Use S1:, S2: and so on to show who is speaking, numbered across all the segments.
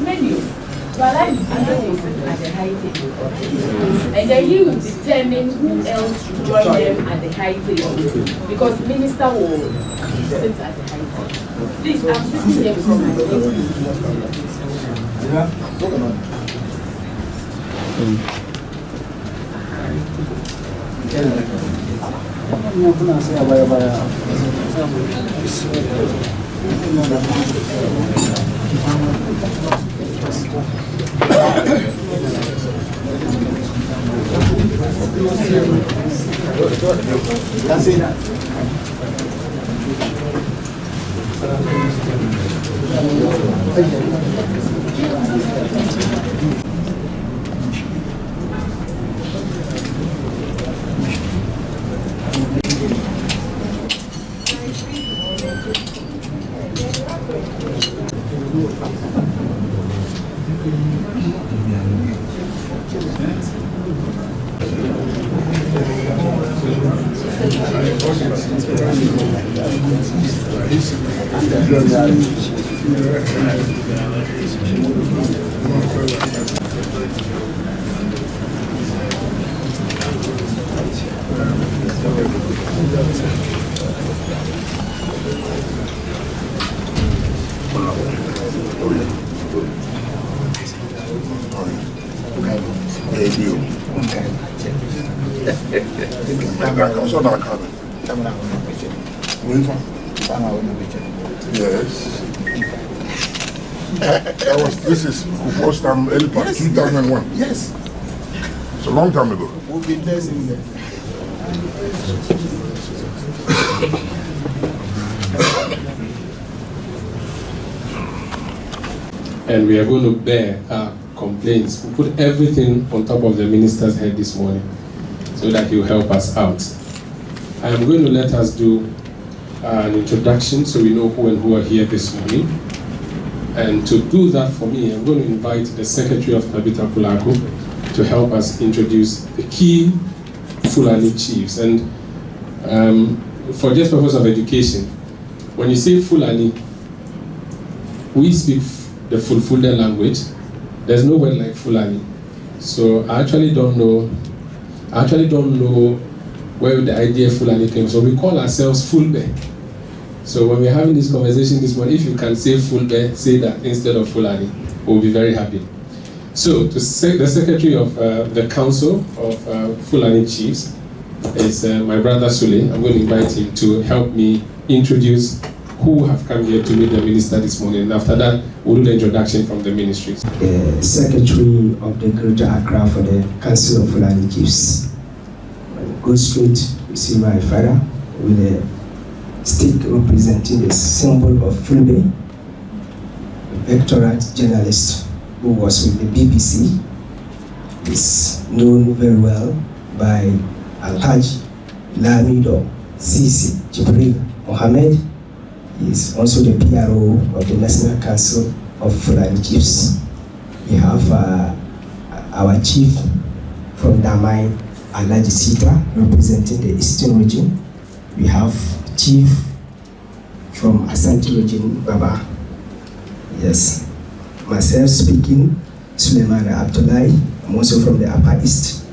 S1: menu. But I will sit at the high table. And then he will determine who else should join them at the high table. Because minister will sit at the high table. Please, I'm sitting here because my
S2: That's it.
S3: Yes. This is the first time Elipa, 2001.
S2: Yes.
S3: It's a long time ago.
S2: We've been there since then.
S4: And we are going to bear our complaints. We put everything on top of the minister's head this morning so that he will help us out. I am going to let us do an introduction so we know who and who are here this morning. And to do that for me, I'm going to invite the Secretary of Tabitha Kulaku to help us introduce the key Fulani chiefs. And for just purpose of education, when you say Fulani, we speak the Fulfulde language. There's no word like Fulani. So I actually don't know where the idea of Fulani came. So we call ourselves Fulbe. So when we're having this conversation this morning, if you can say Fulbe, say that instead of Fulani, we'll be very happy. So to say the Secretary of the Council of Fulani Chiefs is my brother Sule. I'm going to invite him to help me introduce who have come here to meet the minister this morning. And after that, we'll do the introduction from the ministries.
S5: The Secretary of the Greater Accra for the Council of Fulani Chiefs. Go straight to see my father with a stick representing the symbol of Fulbe, a doctorate journalist who was with the BBC, is known very well by Alhaji Lamido Sisi Jibril Mohammed. He is also the PRO of the National Council of Fulani Chiefs. We have our chief from Damai, Alhaji Sita, representing the Eastern region. We have chief from Asante region, Baba. Yes. Myself speaking, Suleiman Abdullahi. I'm also from the Upper East.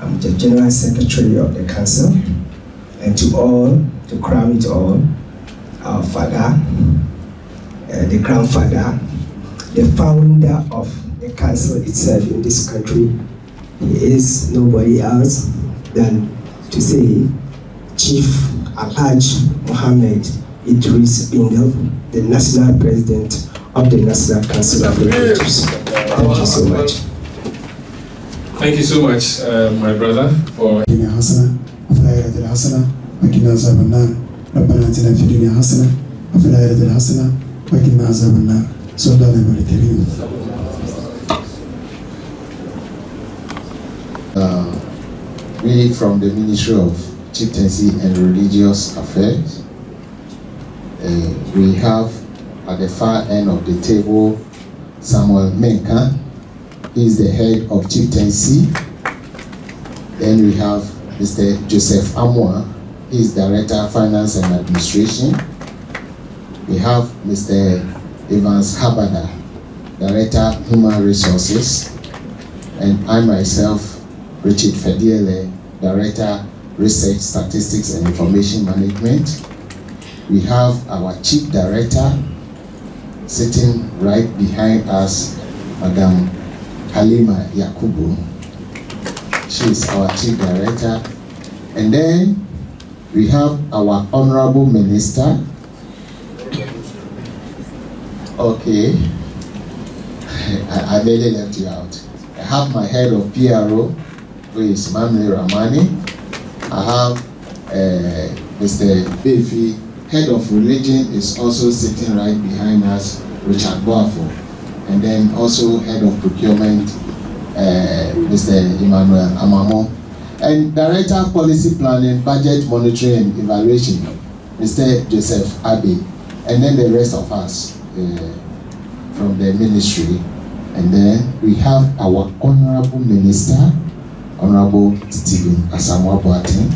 S5: I'm the General Secretary of the Council. And to all, to crown it all, our father, the grandfather, the founder of the council itself in this country, he is nobody else than to say Chief Alhaji Mohammed Idris Bingel, the National President of the National Council of Fulani Chiefs. Thank you so much.
S4: Thank you so much, my brother, for
S6: ربنا آتنا في الدنيا حسنة وفي الآخرة حسنة وقنا عذاب النار. صلى الله عليه وسلم.
S7: We from the Ministry of Chieftaincy and Religious Affairs, we have at the far end of the table Samuel Menka. He is the head of Chieftaincy. Then we have Mr. Joseph Amoah. He is Director of Finance and Administration. We have Mr. Evans Habada, Director, Human Resources, and I myself, Richard Fediele, Director, Research, Statistics and Information Management. We have our Chief Director sitting right behind us, Madam Halima Yakubu. She is our Chief Director. And then we have our Honorable Minister. Okay, I barely left you out. I have my head of PRO, who is Mamli Ramani. I have Mr. Befi, head of religion, is also sitting right behind us, Richard Boafo. And then also head of procurement, Mr. Emmanuel Amamo. And Director Policy Planning, Budget Monitoring and Evaluation, Mr. Joseph Abbey. And then the rest of us from the ministry. And then we have our Honorable Minister, Honorable Stephen Asamoah Boaten,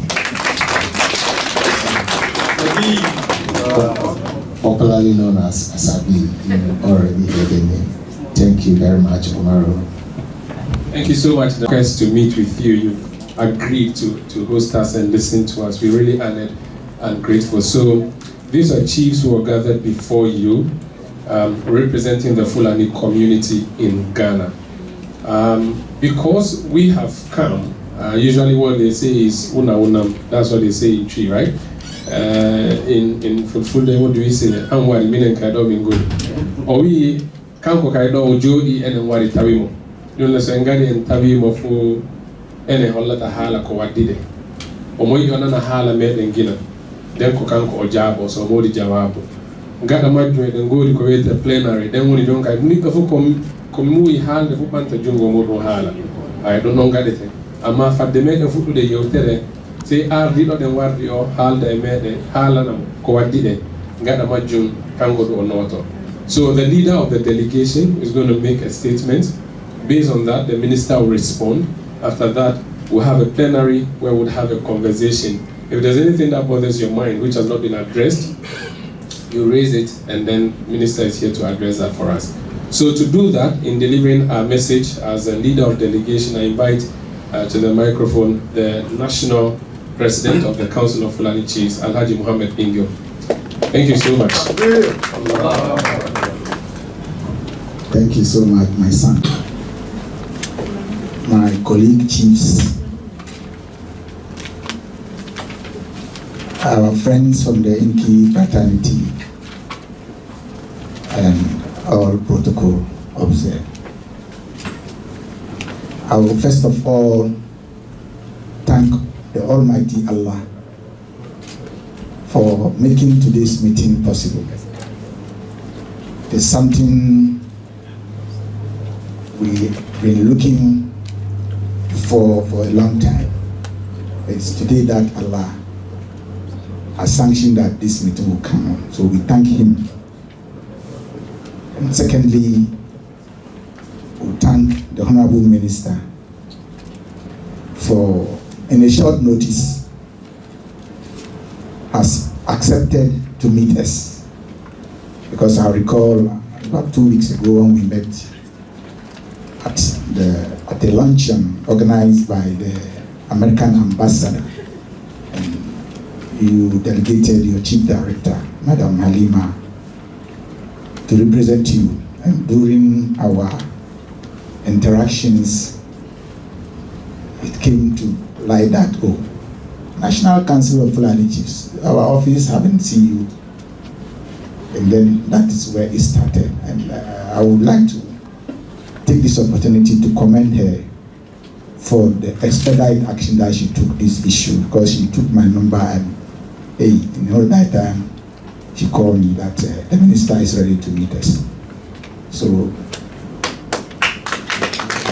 S7: popularly known as Asabi. You already heard the name. Thank you very much, Honorable.
S4: Thank you so much. The request to meet with you. You've agreed to host us and listen to us. We're really honored and grateful. So these are chiefs who are gathered before you, representing the Fulani community in Ghana. Because we have come, usually what they say is una unam. That's what they say in Tree, right? In Fulfulde, what do we say? Anwari minen kaido mingo. Owi kanko kaido ojodi ene wari tawimo. Yunle sengari en tawimo fu ene hollata hala ko wadide. Omoyi ona na hala meden gina. Den ko kanko ojabo so modi jawabu. Ngada majwe den gori ko wete plenary den woni jonka ni ko fu kom muy haalde fu banta jungo modon haala. Ay don non gadete. Amma fadde meden fuɗɗude yewtere se ardiɗo ɗen wardi o haalda e meɗen haalanam ko waddide gaɗa majjum kanko ɗo noto. So the leader of the delegation is going to make a statement. Based on that, the minister will respond. After that, we'll have a plenary where we'll have a conversation. If there's anything that bothers your mind which has not been addressed, you raise it, and then minister is here to address that for us. So to do that, in delivering our message as a leader of delegation, I invite to the microphone the national president of the Council of Fulani Chiefs, Alhaji Muhammad Ingyo. Thank you so much.
S8: Thank you so much, my son. My colleague chiefs, our friends from the Inki fraternity, and all protocol observed. I will first of all thank the Almighty Allah for making today's meeting possible. It's something we've been looking for a long time. It's today that Allah has sanctioned that this meeting will come on. So we thank Him. And secondly, we thank the Honorable Minister for, in a short notice, has accepted to meet us. Because I recall about 2 weeks ago when we met at a luncheon organized by the American ambassador, and you delegated your chief director, Madam Halima, to represent you. And during our interactions, it came to light that, oh, National Council of Fulani Chiefs, our office haven't seen you. And then that is where it started. And I would like to take this opportunity to commend her for the expedite action that she took this issue, because she took my number and, hey, in all that time, she called me that the minister is ready to meet us. So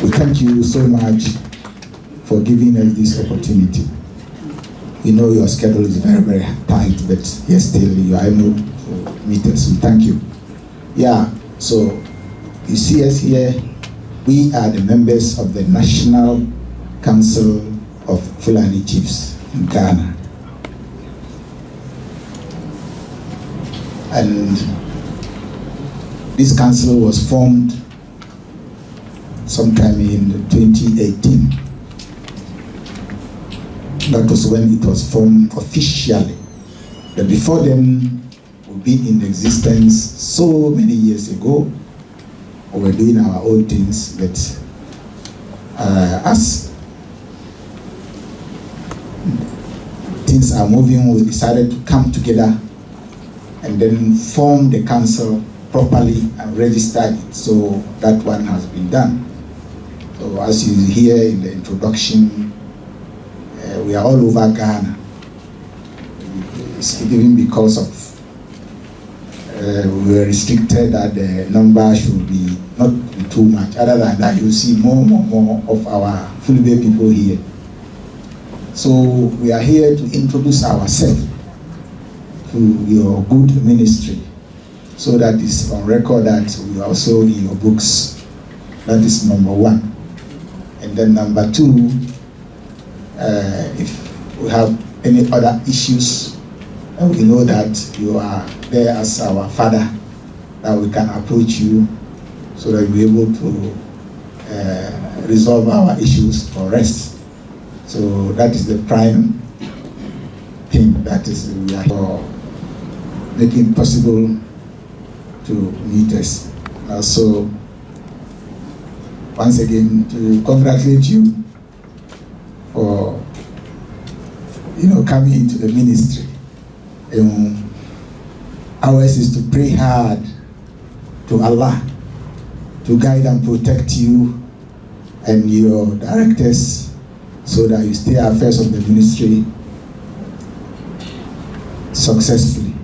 S8: we thank you so much for giving us this opportunity. We know your schedule is very, very tight, but yes, still you are able to meet us. We thank you. Yeah, so you see us here. We are the members of the National Council of Fulani Chiefs in Ghana. And this council was formed sometime in 2018. That was when it was formed officially. But before then, we've been in existence so many years ago. We were doing our own things, but as things are moving, we decided to come together and then form the council properly and register it. So that one has been done. So as you hear in the introduction, we are all over Ghana. It's even because of we were restricted that the number should be not be too much. Other than that, you see more of our Fulani people here. So we are here to introduce ourselves to your good ministry, so that is on record that we are also in your books. That is number one. And then number two, if we have any other issues, and we know that you are there as our father, that we can approach you so that we're able to resolve our issues or rest. So that is the prime thing. That is we are for making it possible to meet us. Also, once again, to congratulate you for coming into the ministry. Ours is to pray hard to Allah to guide and protect you and your directors, so that you stay affairs of the ministry successfully.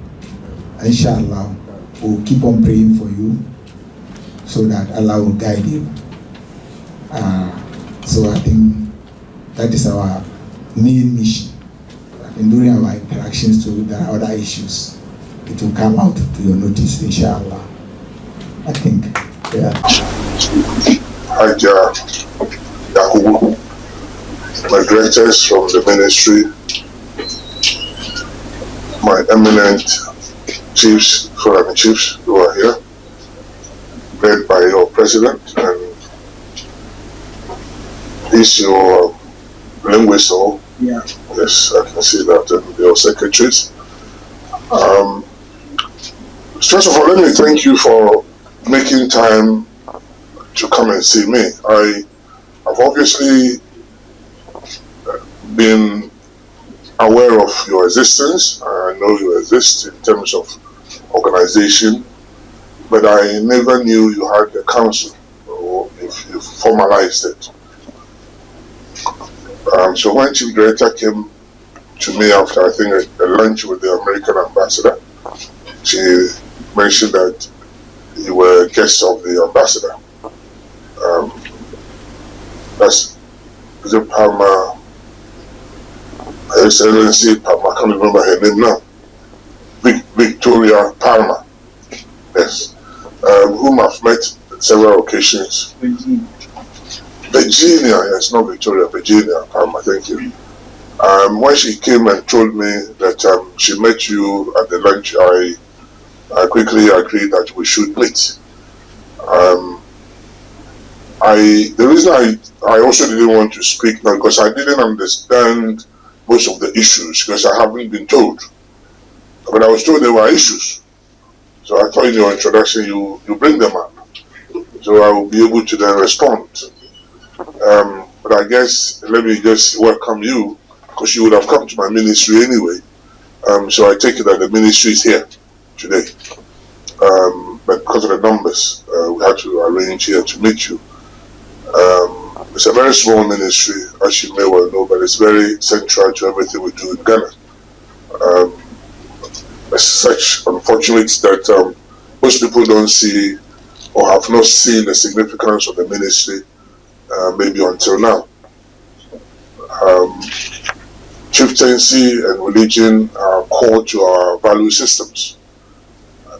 S8: Inshallah, we'll keep on praying for you so that Allah will guide you. So I think that is our main mission. And during our interactions too, there are other issues. It will come out to your notice, inshallah. I think, yeah.
S3: Hi, Yakubu, my directors from the ministry, my eminent chiefs, Fulani chiefs who are here, led by your president, and he's your linguist. Yeah. Yes, I can see that, and your secretaries. First of all, let me thank you for making time to come and see me. I have obviously been aware of your existence. I know you exist in terms of organization, but I never knew you had a council, or if you formalized it. So when Chief Director came to me after, I think, a lunch with the American ambassador, she mentioned that you were a guest of the ambassador. That's the Palma, Her Excellency Palma, I can't remember her name now. Victoria Palma, yes, whom I've met several occasions. Virginia, yes, not Victoria, Virginia Palma, thank you. When she came and told me that she met you at the lunch, I quickly agreed that we should meet. The reason I also didn't want to speak now, because I didn't understand most of the issues, because I haven't been told. But I was told there were issues. So I thought in your introduction you bring them up. So I will be able to then respond. But I guess, let me just welcome you, because you would have come to my ministry anyway. So I take it that the ministry is here today. But because of the numbers, we had to arrange here to meet you. It's a very small ministry, as you may well know, but it's very central to everything we do in Ghana. It's such unfortunate that most people don't see or have not seen the significance of the ministry maybe until now. Chieftaincy and religion are core to our value systems.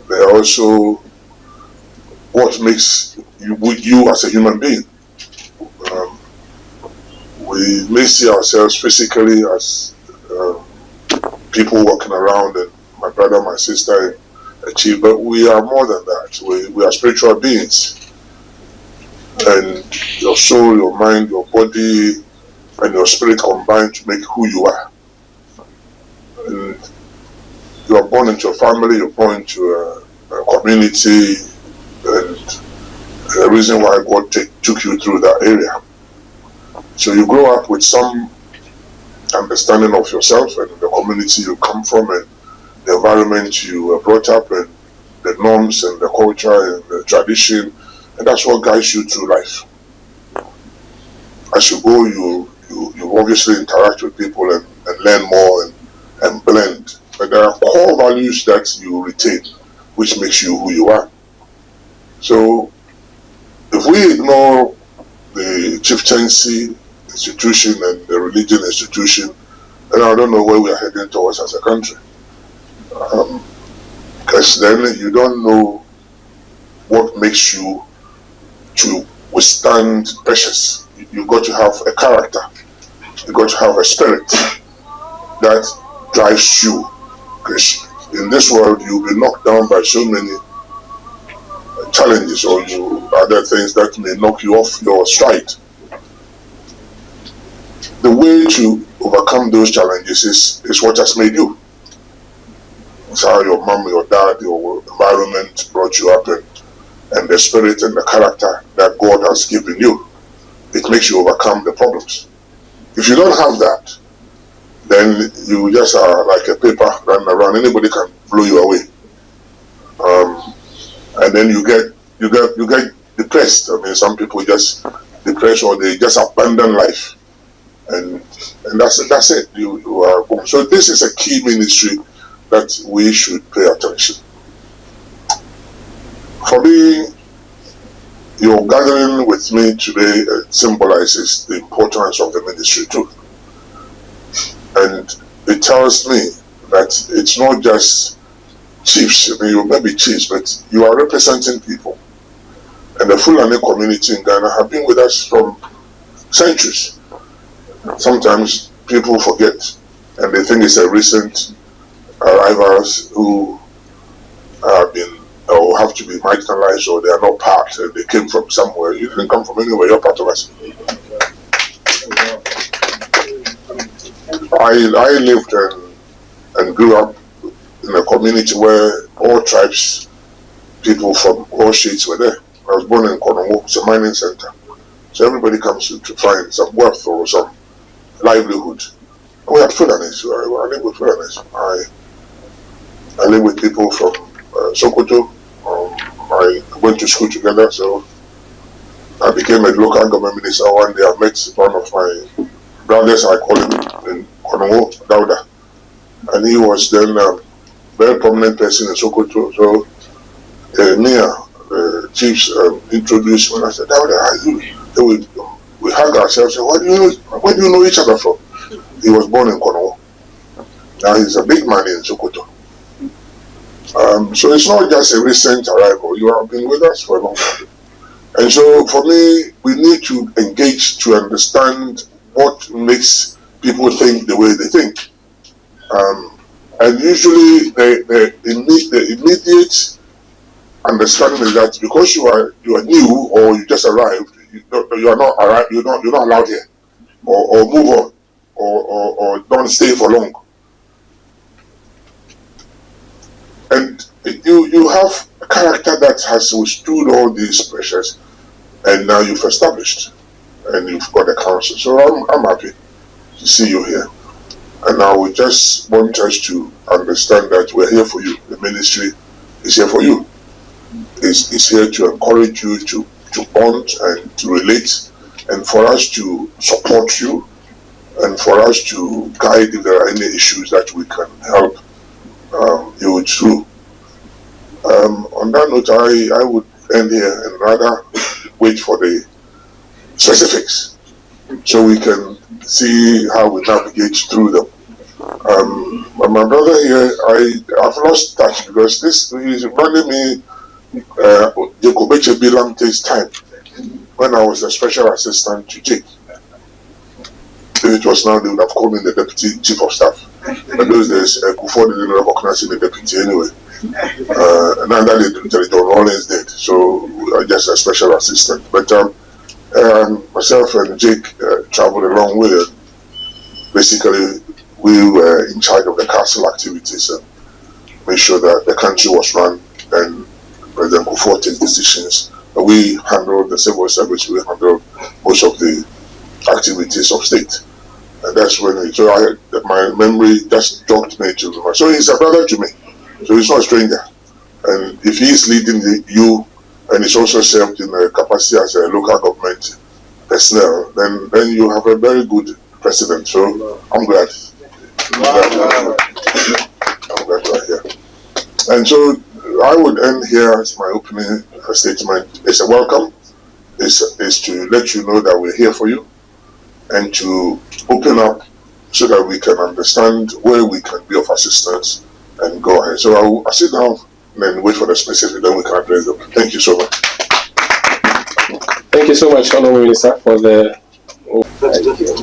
S3: They are also what makes you as a human being. We may see ourselves physically as people walking around, and my brother, my sister, achieve, but we are more than that. We are spiritual beings. And your soul, your mind, your body, and your spirit combine to make who you are. And you are born into a family, you're born into a community, and the reason why God took you through that area. So you grow up with some understanding of yourself and the community you come from and the environment you were brought up in, the norms and the culture and the tradition, and that's what guides you through life. As you go, you obviously interact with people and learn more and blend. But there are core values that you retain, which makes you who you are. So if we ignore the chieftaincy institution and the religion institution, then I don't know where we are heading towards as a country. Because then you don't know what makes you to withstand pressures. You've got to have a character. You've got to have a spirit that drives you. Because in this world, you'll be knocked down by so many challenges or other things that may knock you off your stride. The way to overcome those challenges is what has made you. It's how your mom, your dad, your environment brought you up, and the spirit and the character that God has given you. It makes you overcome the problems. If you don't have that, then you just are like a paper running around. Anybody can blow you away, and then you get depressed. I mean, some people just depressed or they just abandon life, and that's it. You are gone. So this is a key ministry that we should pay attention. For me, your gathering with me today symbolizes the importance of the ministry too. And it tells me that it's not just chiefs. I mean, you may be chiefs, but you are representing people. And the Fulani community in Ghana have been with us from centuries. Sometimes people forget and they think it's a recent arrivals who have been or have to be marginalized or they are not part, they came from somewhere. You didn't come from anywhere, you're part of us. I lived and grew up in a community where all tribes, people from all shades were there. I was born in Konomo, it's a mining center. So everybody comes to find some worth or some livelihood. And we had Fulanis, I live with Fulanis. I live with people from Sokoto. I went to school together, so I became a local government minister. One day I met one of my brothers, I call him in Konomo, Dauda. And he was then a very prominent person in Sokoto. So the chiefs introduced me and I said, Dauda, how are you? We hug ourselves and where do you know each other from? He was born in Konomo. Now he's a big man in Sokoto. So it's not just a recent arrival. You have been with us for a long time. And so for me, we need to engage to understand what makes people think the way they think. And usually the immediate understanding is that because you are new or you just arrived, you're not allowed here, or move on, or don't stay for long. And you have a character that has withstood all these pressures, and now you've established, and you've got a council. So I'm happy to see you here. And now we just want us to understand that we're here for you. The ministry is here for you. It's here to encourage you to bond and to relate, and for us to support you, and for us to guide if there are any issues that we can help you through. On that note, I would end here and rather wait for the specifics so we can see how we navigate through them. But my brother here, I've lost touch because this is running me Jacobeche Bilam takes time. When I was a special assistant to Jake, if it was now, they would have called me the deputy chief of staff. But those days, Kufo didn't recognize the deputy anyway. Neither did John Rawlings did. So just a special assistant. But myself and Jake traveled a long way. And basically, we were in charge of the council activities and made sure that the country was run and President Kufuor takes decisions. But we handled the civil service. We handled most of the activities of state. And that's when my memory just jogged me to my. So he's a brother to me. So he's not a stranger. And if he is leading you and he's also served in a capacity as a local government personnel, then you have a very good president. So I'm glad. I'm glad you are here. And so I would end here as my opening statement. It's a welcome. It's to let you know that we're here for you and to open up so that we can understand where we can be of assistance and go ahead. So I'll sit down and then wait for the specific, then we can address them. Thank you so much.
S4: Thank you so much, Honorable Minister, for the...
S5: Thank you.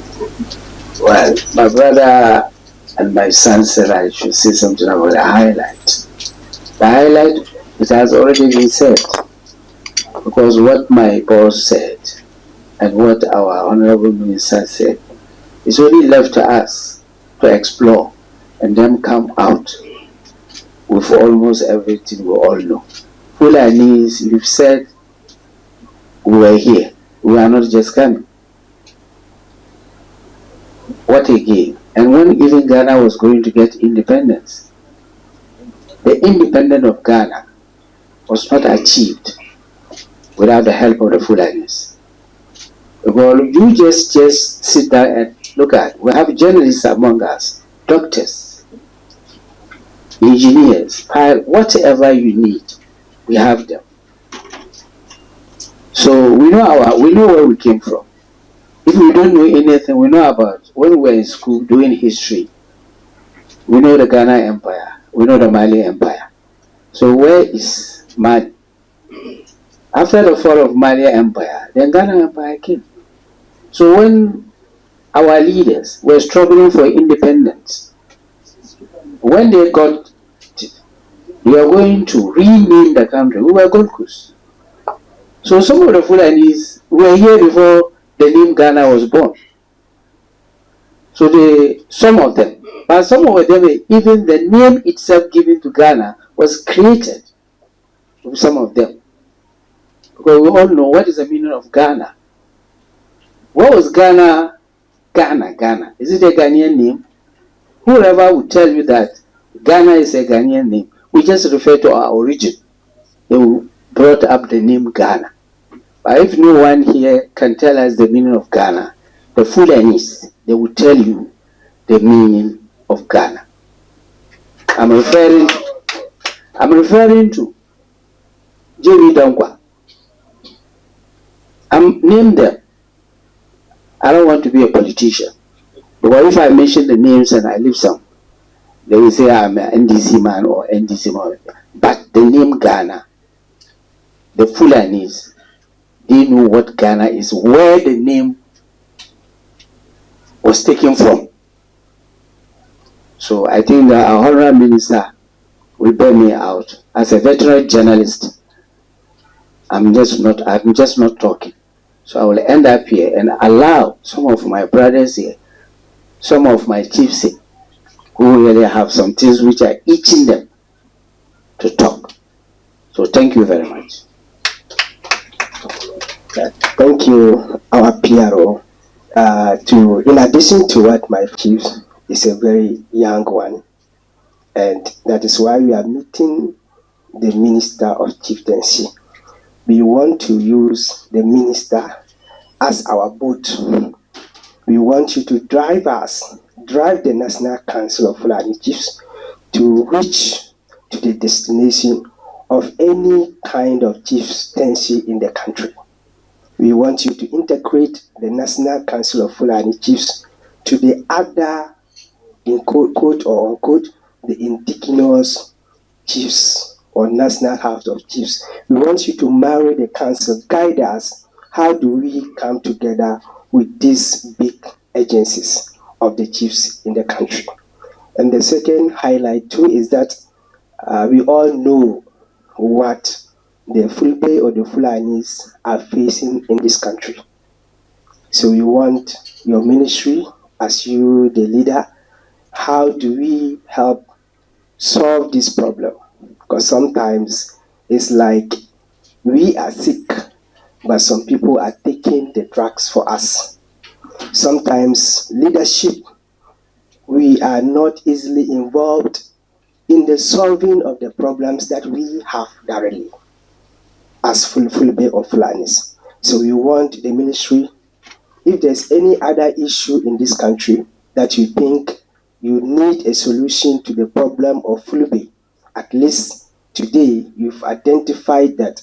S5: Well, my brother and my son said I should say something about the highlight. The highlight, it has already been said, because what my boss said and what our Honorable Minister said is only left to us to explore and then come out with almost everything we all know. Fulanis, you've said we were here. We are not just coming. What again? And when even Ghana was going to get independence, the independence of Ghana was not achieved without the help of the Fulanis. Well, you just sit down and look at, we have journalists among us, doctors, engineers, whatever you need, we have them. So we know where we came from. If we don't know anything, we know about when we were in school doing history. We know the Ghana Empire, we know the Mali Empire. So where is Mali? After the fall of Mali Empire, then Ghana Empire came. So when our leaders were struggling for independence, when they got we are going to rename the country, we were Gold Coast. So some of the Fulanis were here before the name Ghana was born. So some of them, but some of them, even the name itself given to Ghana was created with some of them. Because we all know what is the meaning of Ghana. What was Ghana? Ghana. Is it a Ghanaian name? Whoever would tell you that Ghana is a Ghanaian name, we just refer to our origin. They brought up the name Ghana. But if no one here can tell us the meaning of Ghana, the Fulanis, they will tell you the meaning of Ghana. I'm referring to Jerry Dankwa. Name them. I don't want to be a politician. But if I mention the names and I leave some, they will say I'm an NDC man or NDC man. But the name Ghana, the Fulanis, they know what Ghana is, where the name was taken from. So I think that our Honorable Minister will bear me out. As a veteran journalist, I'm just not talking. So I will end up here and allow some of my brothers here, some of my chiefs here, who really have some things which are itching them to talk. So thank you very much.
S9: Thank you, our PRO. In addition to what my chief is a very young one, and that is why we are meeting the Minister of Chieftaincy. We want to use the minister as our boat. We want you to drive the National Council of Fulani Chiefs to reach to the destination of any kind of chieftaincy in the country. We want you to integrate the National Council of Fulani Chiefs to the other, in quote or unquote, the indigenous chiefs or National House of Chiefs. We want you to marry the council, guide us. How do we come together with these big agencies of the chiefs in the country? And the second highlight too is that We all know what the Fulbe or the Fulanis are facing in this country. So we want your ministry, as you, the leader, how do we help solve this problem? Because sometimes it's like we are sick, but some people are taking the drugs for us. Sometimes leadership, we are not easily involved in the solving of the problems that we have directly as Fulbe or Fulanis. So we want the ministry, if there's any other issue in this country that you think you need a solution to the problem of Fulbe, at least today you've identified that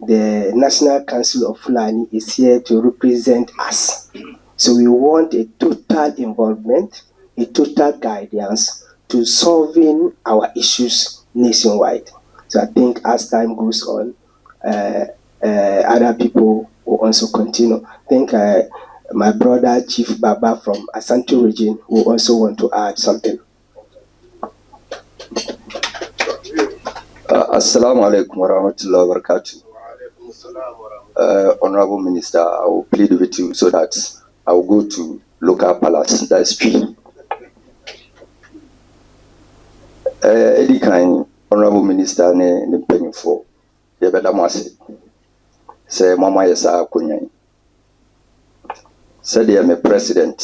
S9: the National Council of Fulani is here to represent us. So we want a total involvement, a total guidance to solving our issues nationwide. So I think as time goes on, other people will also continue. I think my brother Chief Baba from Asante region will also want to add something.
S10: Assalamu alaikum wa rahmatullahi wa barakatuh. Honorable Minister, I will plead with you so that I will go to local palace, that is true. Any kind, Honorable Minister, ne penny for the Bedamasi. Say, Mama, yes, I couldn't. Said I am a president,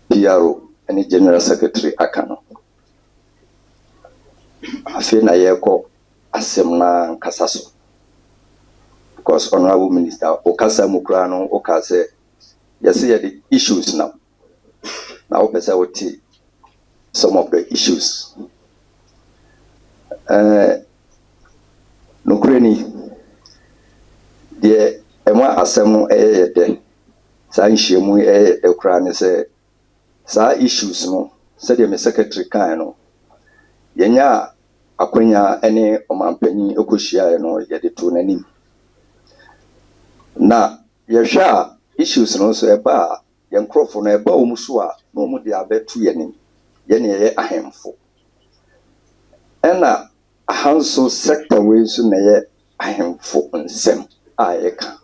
S10: PRO, and a general secretary, Akano. I feel na yeko asemna kasaso. Because Honorable Minister, Okasa Mukrano, Okase, you see the issues now. Now, I will tell some of the issues. Nukreni, the Emma Asamo de Sanshemu the Ukraine say, sa issues no, said the secretary Kano. Yenya akwenya ene omampani okushia no yede to nanim. Na yehwa issues no so eba yenkrofo no eba omuso a no mu de abetu yenim. Ye ne ye ahemfo. Ena ahanso sector we so na ye ahemfo nsem a ye ka.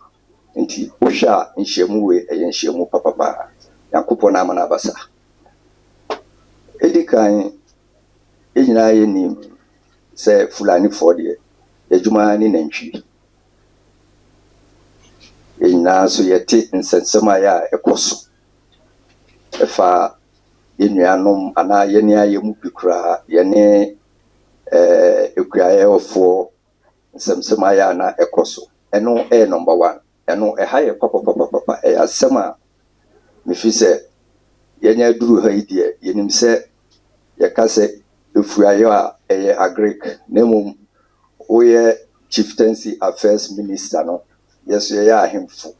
S10: Nti ohwa nhyiamu we eye nhyiamu papapa. Yakopo na amana basa. Edikan enyina ye nim se Fulani for the ejuma ni nantwi. Enyina so yete nsensema ya ekoso. Efa yenuanom ana yene ayemu pikura yene ekuaye ofo nsensema ya na ekoso. Eno number 1. Eno haye papa asema mefi se yenya duru ha idie yenim se yakase efuayo a agric nemum oye Chieftaincy Affairs Minister no yeso ye ahemfo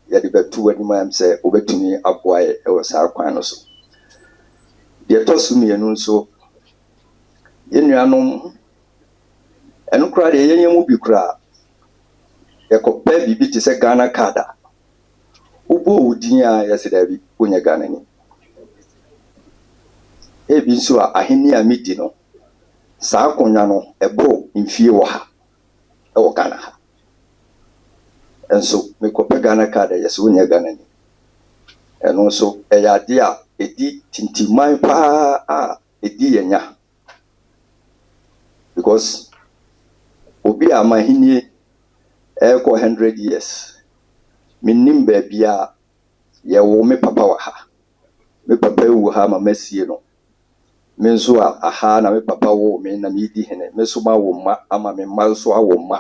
S10: ye de betu anim am se obetumi aboaye e wosa kwan no so ye tosu mienu nso yenuanom eno kra de yenyemu bi kra yekopa bibi ti se Ghana kada ubo udin a yesi da bi onya Ghana ni ebi nso a aheni a midi no saa konya no ebo mfie wo ha e wo Ghana ha enso mekopa Ghana kada yesi onya Ghana ni eno nso eyade a edi tintiman pa a edi yenya because obi a mahini eko 100 years minim ba bia ye wo me papa wa ha me papa wu ha ma masie no me nso a aha na me papa wo me na me di hene me so ma wo ma ama me ma so a wo ma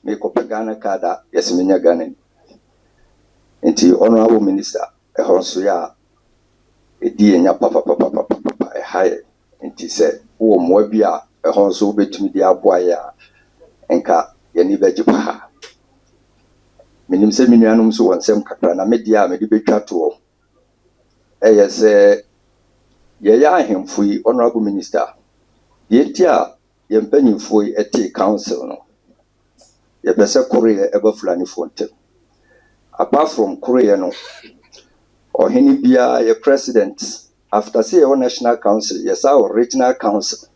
S10: me ko Ghana kada yes me nya Ghana nti Honorable Minister e honso ya e di nya papa e haye nti se wo mo bi a e honso betumi di aboa ya enka ye ni beji pa ha minim se minuanum so wonsem kakra na me dia me di betwa to e yese ye ya ahemfo yi Honorable Minister ye tia ye mpanyimfo yi eti council no ye bese Korea eba Fulani fonte apart from Korea no oheni bia ye president after say your national council yes our regional council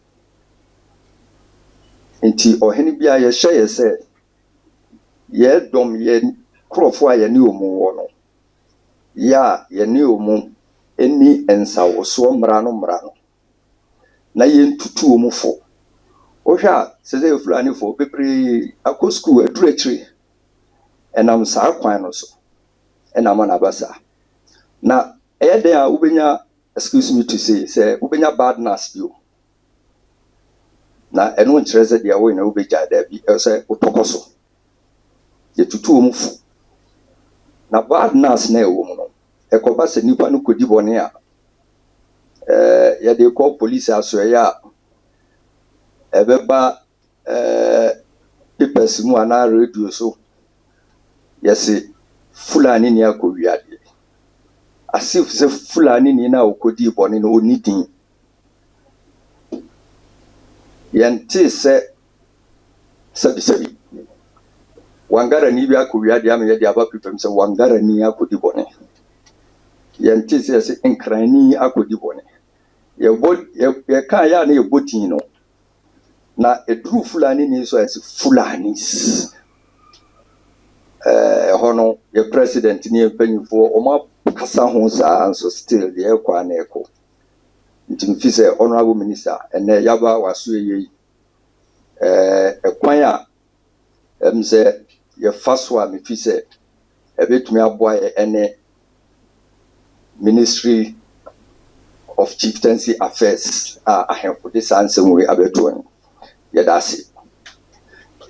S10: nti ɔhene bia yɛhyɛ yɛ sɛ yɛdɔm yɛ kurɔfoɔ a yɛne ɔmu wɔ no yɛ a yɛne ɔmu ɛni nsawosoɔ mmara no na yɛntutu ɔmu fo wohwɛ a sɛ sɛ Fulanifoɔ bebree akɔ skuul aduru akyire ɛnam saa kwan no so ɛnam anabasa na ɛyɛ den a wobɛnya excuse me to say sɛ wobɛnya bad nurse bio na ɛno nkyerɛ sɛ deɛ woyɛ na wobɛgya daabi sɛ wotɔkɔ so yɛtutu ɔmu fo na bad nurse na ɛwɔ mu no ɛkɔba sɛ nipa no kɔdi bɔne a yɛde kɔ police asɔeɛ a ɛbɛba papers mu anaa radio so yɛse Fulani ni akɔwiadeɛ asif sɛ Fulani ni na ɔkɔdi bɔne no ɔnni din yɛnte sɛ sɛbisɛbi Wangarani bi akɔwiadeɛ ama yɛde aba pipam sɛ Wangarani akɔdi bɔne yɛnte sɛ yɛse Nkrani akɔdi bɔne yɛka yɛ a na yɛbɔ tin no na eduru Fulani ni so as Fulanis ɛhɔ no yɛ president ni mpanyinfoɔ ɔmo kasa ho saa nso still deɛ ɛkɔ ana ɛkɔ nti mfi sɛ honorable minister ɛnɛ yaba waso yɛ ɛkwan a sɛ yɛfa so a mefi sɛ ɛbɛtumi aboa ɛne Ministry of Chieftaincy Affairs a ahemfo de saa nsɛm wei abɛtoɔ no yɛda ase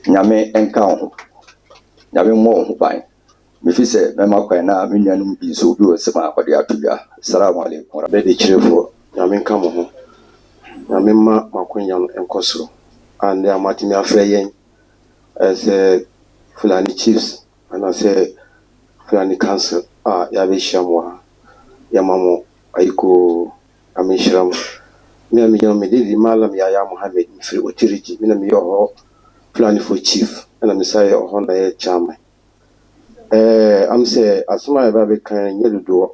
S10: nyame nka ho nyame mmɔ ho ban mefi sɛ mɛma kwan na me nuanom bi nso obi wɔ sɛm a ɔde ato dwa assalamu alaikum bɛde kyerɛfoɔ nyame nka mo ho nyame ma makonya no nkɔ soro ande amatumi afrɛ yɛn sɛ Fulani Chiefs anaasɛ Fulani Council a yɛabɛhyia mo ha yɛma mo ayiko amenhyira mo me mededi Malam Yaya Mohammed mfiri Otirigi me na meyɛ ɔhɔ Fulanifoɔ chief ɛna mesayɛ ɔhɔ na yɛ chairman am sɛ asɛm a yɛba bɛka nyɛ dodoɔ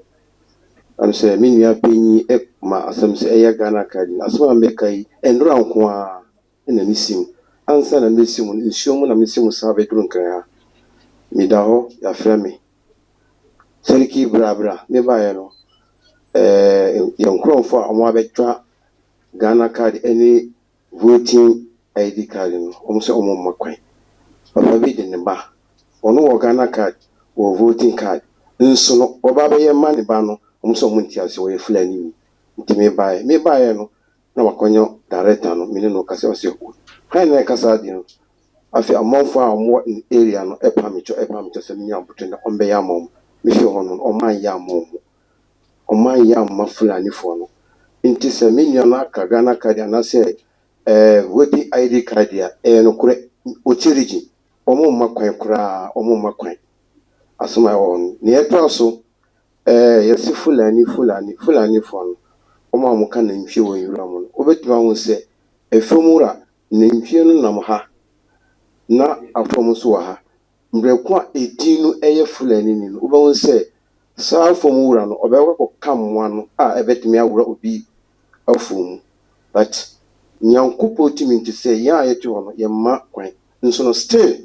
S10: am sɛ me nua panyi ma asɛm sɛ ɛyɛ Ghana card no asɛm a mɛka yi ɛndora nko a ɛna mesim ansa na mesim no nsuo mu na mesim saa bɛduru nkran ha meda hɔ yɛafrɛ me Seriki brabra mebaeɛ no yɛn nkurɔfoɔ a ɔmo abɛtwa Ghana card any voting ID card no ɔmo sɛ ɔmo mma kwan papa bi de ne ba ɔno wɔ Ghana card wɔ voting card nso no ɔba bɛyɛ ma ne ba no ɔmo sɛ ɔmo nti ase wɔyɛ Fulani ni nti mebaeɛ no na wakɔnyɛ director no mene no kasa ɔsɛ kwan na kasa de no afei amanfoɔ a ɔmo wɔ area no ɛpa me kyɛ sɛ menya aboto na ɔmbɛyɛ ama ɔmo mefi hɔ no ɔman yɛ ama ɔmo ɔman yɛ ama Fulanifoɔ no nti sɛ me nua no aka Ghana card anaasɛ voting ID card a ɛyɛ no korɛ Otirigi ɔmo mma kwan koraa ɔmo mma kwan asoma ɛwɔ no ne yɛtɔ so yɛsi Fulanifoɔ no ɔmo a mo ka nantwie wɔ nwura mu no wobɛtumi ahu sɛ efemura nantwie no nam ha na afɔm so wɔ ha mbrɛko a edin no ɛyɛ Fulani ni no wobɛhu sɛ saa afɔmura no ɔbɛkɔ ka mmoa no a ɛbɛtumi awura obi afɔm but nyankopɔn timi nti sɛ yɛn a yɛte hɔ no yɛmma kwan nso no still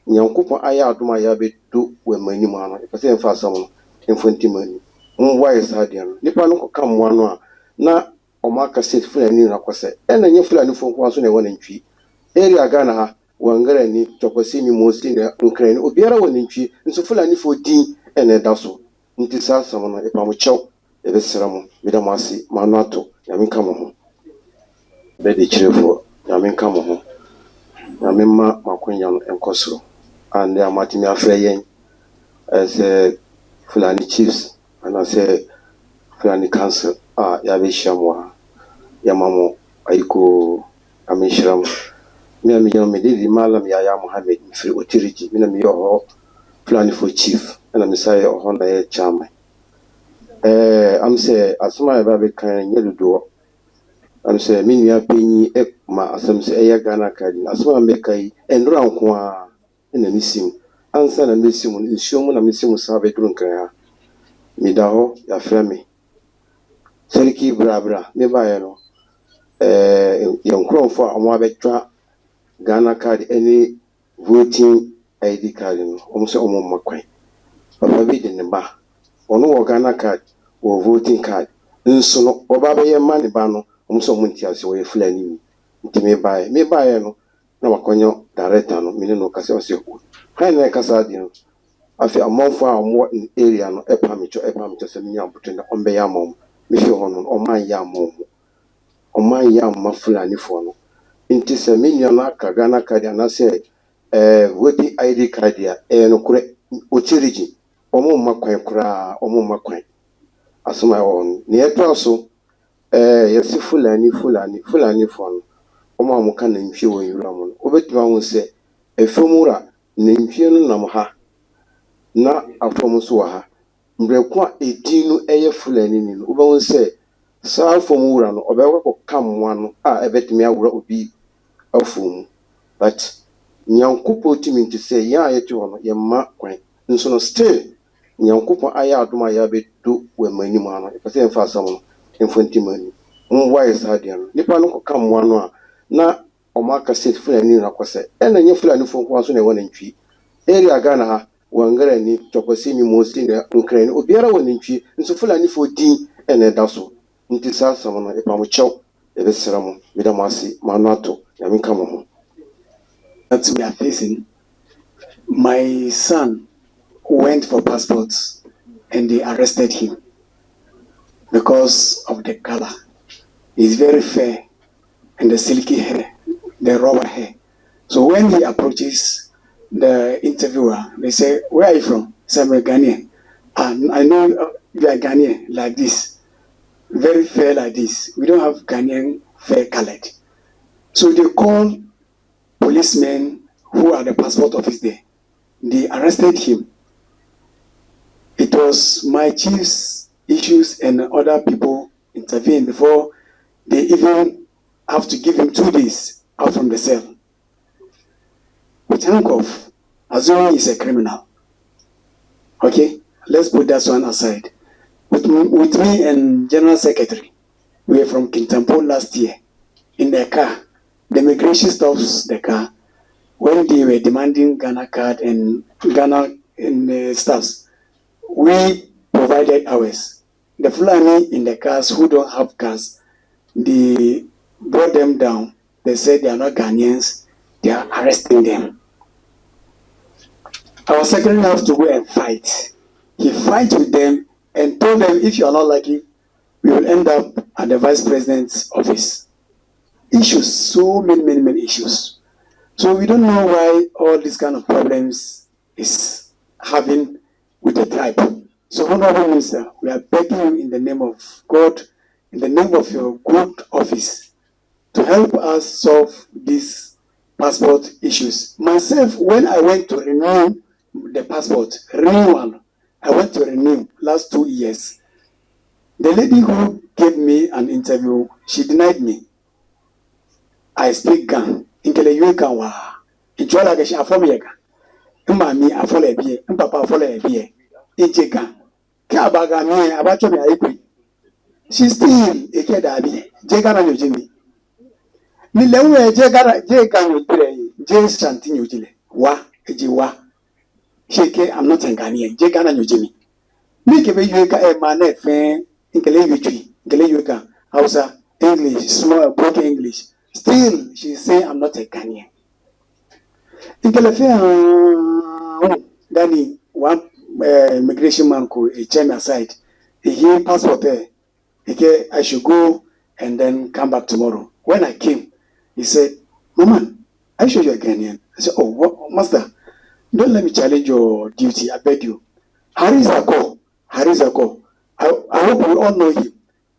S10: nyankopɔn ayɛ adom a yɛabɛdo wɔ m'anim ha no ɛpɛ sɛ yɛmfa asɛm no yɛmfa ntim ani mmoayɛ saa deɛ no nipa no kɔka mmoa no a na ɔmo aka sɛ Fulani no akɔ sɛ ɛna nyɛ Fulanifoɔ nko nso na ɛwɔ nantwie area Ghana ha Wangarani Tɔkwasini Mosi na Nkrani obiara wɔ nantwie nso Fulanifoɔ din ɛna ɛda so nti saa asɛm no ɛpa mo kyɛw ɛbɛsrɛ mo meda mo ase maano ato nyame nka mo ho bɛde kyerɛfoɔ nyame nka mo ho nyame ma makonya no nkɔ soro ande amatumi afrɛ yɛn sɛ Fulani Chiefs anaasɛ Fulani Council a yɛabɛhyia mo ha yɛma mo ayiko amenhyira mo me mededi Malam Yaya Mohammed mfiri Otirigi me na meyɛ ɔhɔ Fulanifoɔ chief ɛna mesayɛ ɔhɔ na yɛ chairman am sɛ asɛm a yɛba bɛka nyɛ dodoɔ am sɛ me nua panyi ma asɛm sɛ ɛyɛ Ghana card no asɛm a mɛka yi ɛndora nko a ɛna mesim ansa na mesim no nsuo mu na mesim saa bɛduru nkran ha meda hɔ yɛafrɛ me Seriki brabra mebaeɛ no yɛn nkurɔfoɔ a ɔmo abɛtwa
S9: Ghana card, any voting ID card, almost almost my coin. Papa be in the bar. Ono Ghana card or voting card. Nso no obaba ye mani ba no omso munti ase we Fulani nti me buy no na wakonyo director no me no kase ose ku kan na kasa di no afi amonfo a omo in area no epa me cho se me nyamputo na ombe ya mom me fi ho no oman ya mom oman ya ma Fulani fo no nti se me nua na aka Ghana card na se voting ID card ya no kure ochirigi omo makwan kura omo makwan Asamoah on near Trasso, yes, Fulani for Oma can name you in Ramon. Obetman will say, a Fomura, name Fiona Namaha, na a Fomuswaha. Brequa 18 air Fulani, Uba will say, Sal Fomuran, or Bewa come one, I bet me I will be a fool. But Nyankupo Timin to say, ya, your mark, and so still. Nyankopɔn ayɛ adom a yɛabɛdu wɔ m'anim ano ɛpɛ sɛ yɛmfa asɛm no yɛmfa ntim ani mmoayɛ saa deɛ no nnipa no kɔka mmoa no a na ɔmo aka sɛ Fulani no akɔsɛ ɛna nyɛ Fulanifoɔ nko nso na ɛwɔ nantwie area Ghana ha Wangarani Tɔkwasini Mosi na Nkrani obiara wɔ nantwie nso Fulanifoɔ din ɛna ɛda so nti saa asɛm no ɛpa mo kyɛw yɛbɛsrɛ mo meda mo ase ma ano ato nyame nka mo ho.
S2: That we are facing, my son went for passports and they arrested him because of the color. He's very fair and the silky hair, the rubber hair. So when he approaches the interviewer, they say, "Where are you from?" He said, "I'm a Ghanaian." I know you are Ghanaian like this, very fair like this. We don't have Ghanaian fair colored. So they call policemen who are the passport office there. They arrested him. It was my chief's issues and other people intervened before they even have to give him 2 days out from the cell. With handcuff, assuming he's a criminal. Okay, let's put that one aside. With me and General Secretary, we were from Kintampo last year in their car. The immigration stops the car when they were demanding Ghana card and Ghana staffs. We provided ours. The Fulani in the cars who don't have cars, they brought them down. They said they are not Ghanaians. They are arresting them. Our secretary has to go and fight. He fights with them and told them, if you are not lucky, we will end up at the vice president's office. Issues, so many issues. So we don't know why all these kind of problems is having with the tribe. So Honorable Minister, we are begging you in the name of God, in the name of your good office, to help us solve these passport issues. Myself, when I went to renew the passport, renewal, I went to renew last 2 years. The lady who gave me an interview, she denied me. I speak Gan. Inkele yue Gan wa. Inchola ke shi afome ye Gan. Mami afole ebie, papa afole ebie. Inche Gan. Ke abaga mi abacho mi ayekwi. She still eke dabi. Je Ghana nyoje mi. Ni lewe je Ghana nyojile. Je shanti nyojile. Wa eji wa. Sheke I'm not a Ghanaian. Je Ghana nyoje mi. Mi kebe yue ka mane fe inkele yue chui. Inkele yue Gan. Hausa English, small broken English. Still, she's saying I'm not a Ghanaian. In California, Danny, one immigration man could check me aside. He gave passport there. I should go and then come back tomorrow. When I came, he said, "Mama, I show you a Ghanaian." I said, "Oh, what, master, don't let me challenge your duty. I beg you." Harizako. I hope we all know him.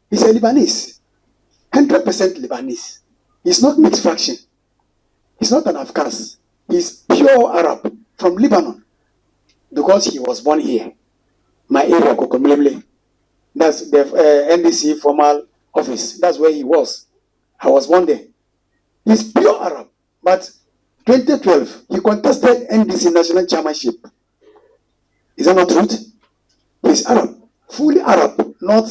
S2: He's a Lebanese, 100% Lebanese. He's not mixed fraction. He's not an Afghans. He's pure Arab from Lebanon because he was born here. My area, Kokomlemle. That's the NDC formal office. That's where he was. I was born there. He's pure Arab. But 2012, he contested NDC national chairmanship. Is that not truth? He's Arab. Fully Arab. Not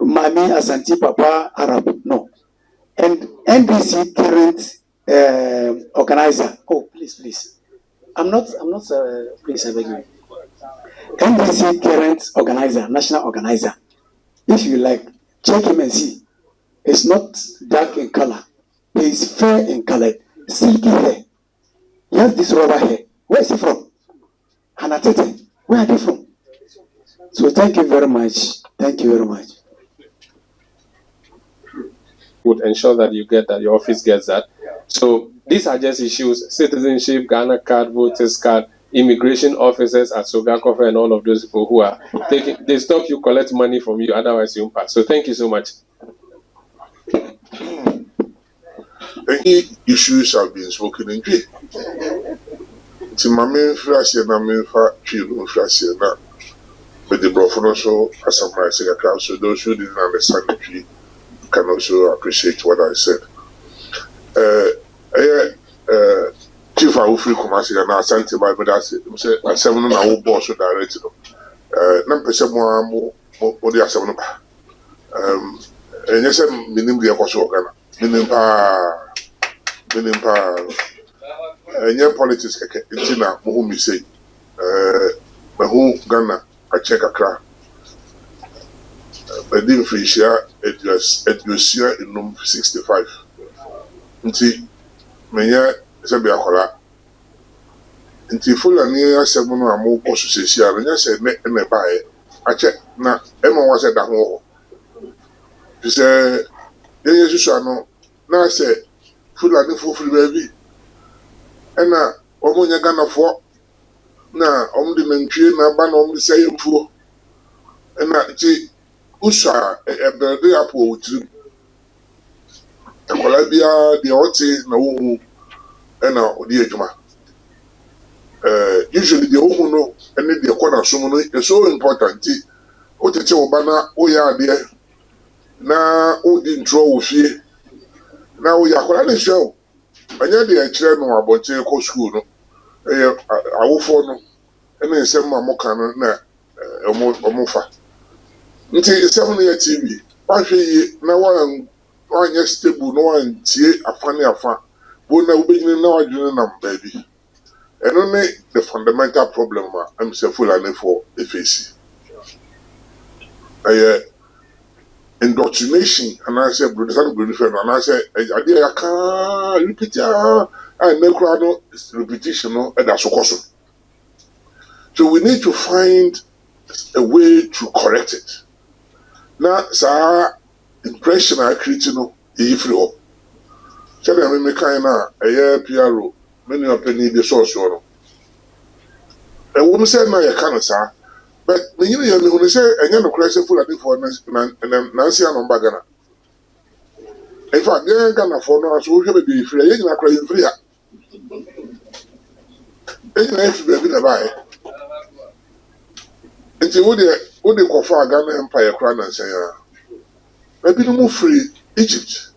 S2: Mami Asanti Papa Arab. No. And NDC current organizer. Oh, please. I'm not, please, I beg you. NDC current organizer, national organizer. If you like, check him and see. It's not dark in color. He is fair in color, silky hair. He has this rubber hair. Where is he from? Hanatete. Where are they from? So thank you very much. Thank you very much.
S4: Would ensure that you get that, your office gets that. So these are just issues: citizenship, Ghana card, voters card, immigration officers at Sogakofe, and all of those people who are taking, they stop you, collect money from you, otherwise you pass. So thank you so much.
S3: Any issues have been spoken in G. Timame Frasian, Amefa, Chilu Frasian, but the Brofono so Asamoah Boaten, so those who didn't understand the G can also appreciate what I said. Chief Awufri Kumasi and Asante by Medasi, I said, no, I will boss with directed. Nampesa more the Asamoah. And yes, minim the Apostle Ghana, minim pa, and your politics, Tina, Mohumi say, Mahu Ghana, I check a crack. But the Frisia, it was here in room 65. Nti, Menya, Sabia Kola. Nti Fulani, Asamoah Boaten, Kosusia, and yes, and a buy. I check na Emma was at the home. She said, yes, you know, now I said, Fulani for free baby. And now, Omonia Ghana for now, the Mentri, na ban the same for. And now, Usha, a birthday apple with you. And Colabia, the Oti, no, and now, the Ejuma. Usually, the Omono and the Aquana Sumono is so important. What it's Obana, Oya, dear. Now, who didn't throw with you. Now, we are quite a show. And yet, the chairman about Jericho School, I will follow. And then some Mamokana, Omofa. Until 7 year TV. Actually, no one yes stable, no one tea a funny affair. Won't now be now a junior baby. And only the fundamental problem I'm so Fulani for FAC. Indoctrination, and I said, and I said, I can't repeat, and no crowd repetition, and that's awesome. So we need to find a way to correct it. Now, sir, impression I create, if you hope. Tell them, make kind of a year PRO, many of them need the source, you know. A woman said, no, you can't, sir. But when you say, and you're not crazy for Nancy and Bagana. In fact, you're gonna for no, so we can be free. You're not crazy free. You're not free, buy. And you would they call for Ghana Empire crown and say, maybe no more free Egypt.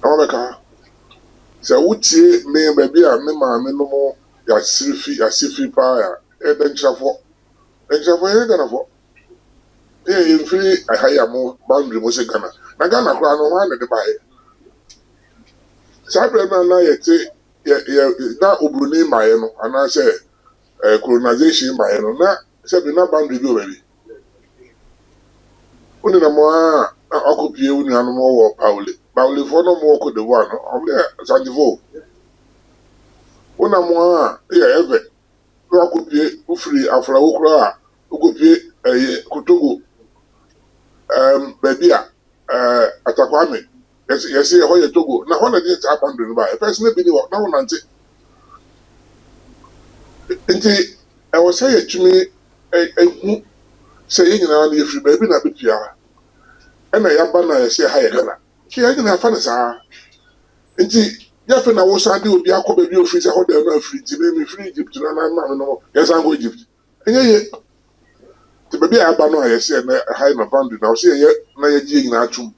S3: America. So, would say, me, baby, I remember no more, your Sifi fire. Then Chafo, you're gonna for. Yeah, you free a higher more boundary, was a Ghana. Now, Ghana crown on one at the buy. Sabre na yet, na Ubruni Mayeno, and I say, colonization Mayeno, na, said na boundary go, baby. Only the more occupy you in animal or Pauli for no more could the one, only Sandivo. Una more, yeah, ever. Occupy, free after Okra, occupy a Kutugu, baby, Atakwame. Yes, how you Togo. Now, one of these happened by a person, maybe no one. I was saying to me, saying, if you baby, not be here. And I am banner, say, hi, Ghana. She ain't have fun as her. Indeed, Yaffin, I was Sunday will be a copy of your freezer, how they're not free to make me free Egypt. No, yes, I'm going to Egypt. And yet, the baby I banner, I say, high my boundary. Now, see, yet, now you're doing that too.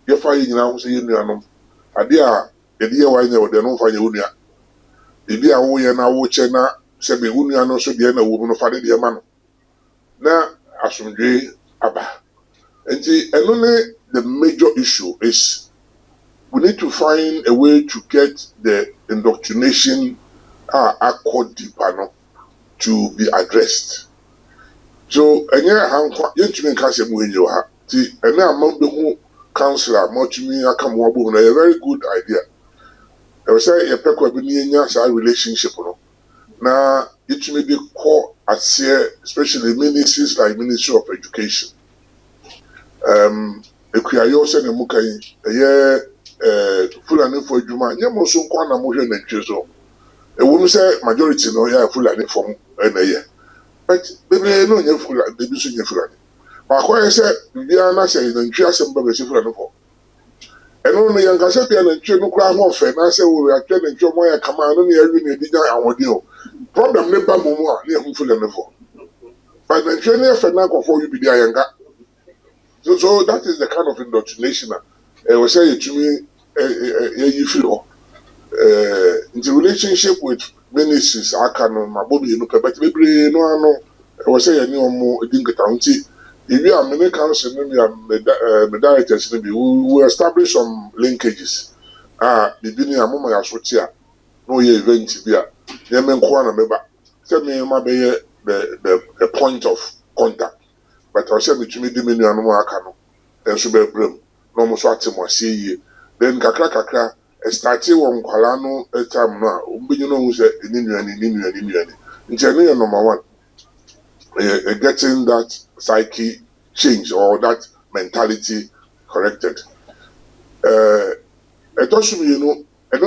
S3: You're fighting now, say, you know, a dear wine, they're not finding Unia. The dear way and I watch and say, Unia, no, so the end woman of Father, dear man. Now, as from J. Abba. And only the major issue is we need to find a way to get the indoctrination accord deeper to be addressed. So, any hankwa, yentumi nkase mwenye ha. Ti, any amount who counselor, motumi akamuabu, a very good idea. I was saying, a pekwa bininya sa relationship, na it may be called as here, especially ministries like Ministry of Education. Ekuyayo se ne mukai, Fulani for Juma, Yamosun Kwana Motion and Chiso. A woman say majority no ya Fulani from NA. But baby no ya Fulani, baby soon ya Fulani. But I said, Diana said, and Chiasam Baby Fulani for. And only young Casapian and Chino Cram off, and I said, we are telling Jomoya command only every day our deal. Problem never more near Fulani for. But the training for now for you be the younger. So that is the kind of indoctrination. I will say to me, you feel in the relationship with ministries, I can my body look at but maybe no, I will say any more dinka county. If you are many council, maybe the directors, maybe we establish some linkages. The beginning of my associate, no year event to be a Yemen Kwana member. Tell me, my be the point of contact. But I said to me, the menu and more canoe, and so be brim, no more swatting was see. Then kakra, a starting on Kalano a time now, you know, who's in Indian. Engineer number one, getting that psyche change or that mentality corrected. It also, you know, a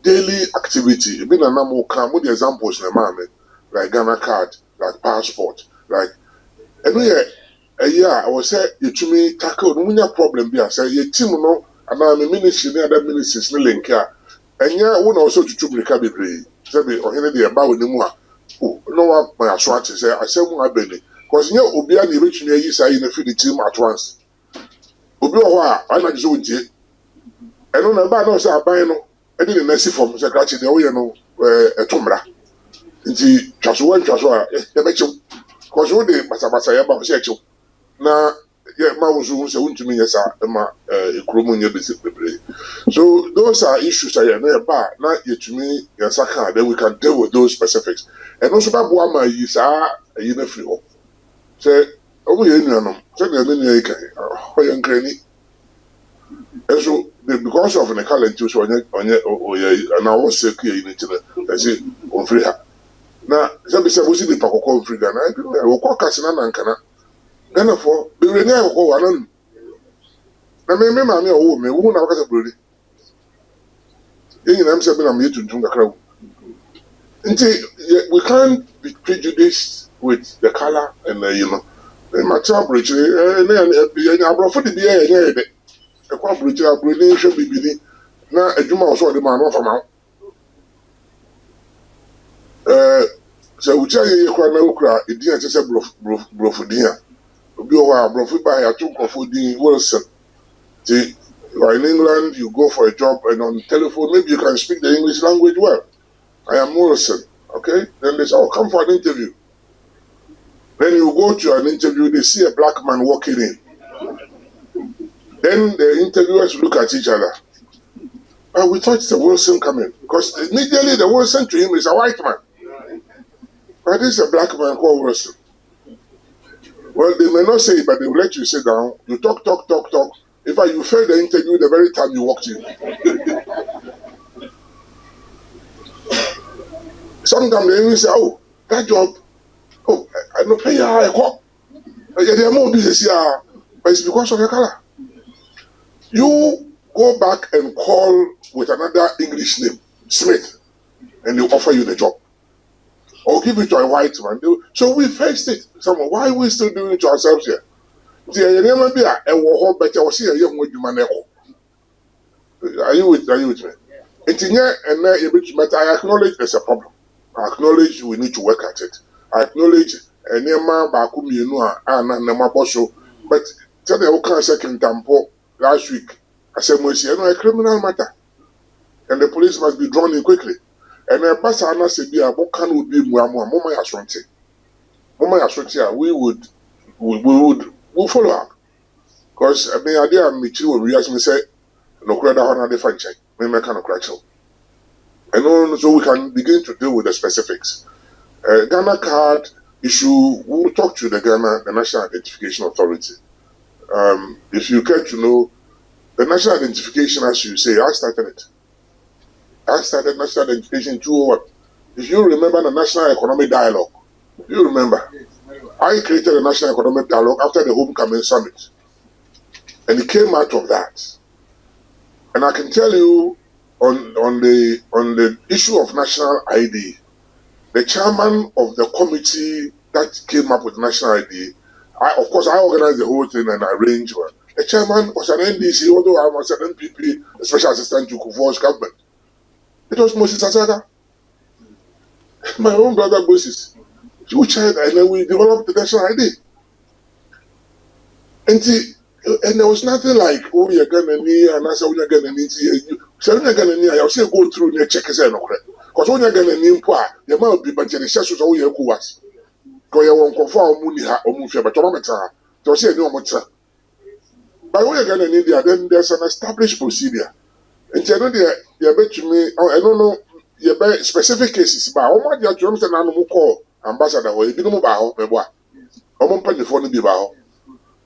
S3: daily activity. Been a number of come with examples in the like Ghana card, like passport, like. And I was say you to me tackle no problem be I say your team no and I'm a ministry near that ministries no link here. And yeah, one also to Chubrika be say be or here the about with them. Oh, no one my assurance say I say more belly. Because yeah, Obia the rich near you say in the field team at once. Obia I not so with it. And on about no say I buy no. I didn't messy from secretary the way no a tumra. Nti twaso ya mecho. Because what they Masabasa Yaba Shecho. Now, yeah, Mauzu say untumi yesa ma ekromunye basic bebre. So those are issues I know about. Now to me yasaka then we can deal with those specifics. And also that Buama is a free home. Say omu ye nuanom. Say the menu you can hoyan granny. And so because of the calendar so onye and I was say in it I say on free her. Na sabi se wo si di pakoko free Ghana e wo kwa kasina na nkana Ghana for be reni akoko wanan na me ma me owo me wo na wakasa broni yin na me se be na me tuntun kakra nti we can't be prejudiced with the color and you know the matter bridge na abrofo de bia ye de e kwa bridge abroni hwe bibini na adwuma wo so de ma no fama so we tell you kwa na ukra edin ate se brofudin a obi o wa brofuba ya to kofudin Wilson see in England you go for a job and on telephone maybe you can speak the English language well. I am Wilson, okay? Then they say, oh, come for an interview. Then you go to an interview, they see a black man walking in. Then the interviewers look at each other. We thought it's a Wilson coming because immediately the Wilson to him is a white man. But this is a black man called Wilson. Well, they may not say it, but they will let you sit down. You talk. In fact, you failed the interview the very time you walked in. Sometimes they even say, oh, that job, oh, I don't pay a call. They are more busy here, but it's because of your color. You go back and call with another English name, Smith, and they offer you the job. Or give it to a white man. So we faced it. Someone, why are we still doing it to ourselves here? Are you with me? I acknowledge there's a problem. I acknowledge we need to work at it. I acknowledge but tell the second tampo last week, Asamoah a criminal matter. And the police must be drawn in quickly. And a pasana said, what can we be Mama Yaswanti? We would follow up. Because I mean, idea Michi will react and say, No credit on the franchise. We make kind of correction. And so we can begin to deal with the specifics. Ghana card issue, we'll talk to the National Identification Authority. If you care to know, the national identification, as you say, I started it. I started national identification in 2001. If you remember the National Economic Dialogue, you remember, I created a National Economic Dialogue after the Homecoming Summit. And it came out of that. And I can tell you, on the issue of national ID, the chairman of the committee that came up with national ID, of course, I organized the whole thing and arranged one. The chairman was an NDC, although I was an NPP, a special assistant to Kufuor's government. It was Moses Asaga, my own brother Moses, who chaired, and then we developed the national ID. And there was nothing like, oh, you're gonna need, and I said, you're gonna need, so you're gonna need, I'll say go through and check his end, because when you're gonna need, there might be, but the sessions all your was. Because you won't conform money or move your barometer, to say no matter. But when you're gonna need, then there's an established procedure. And you know, you bet to me, I don't know, you bet specific cases, but how much you're trying to know, call ambassador, or you didn't move out, or one penny for the bow.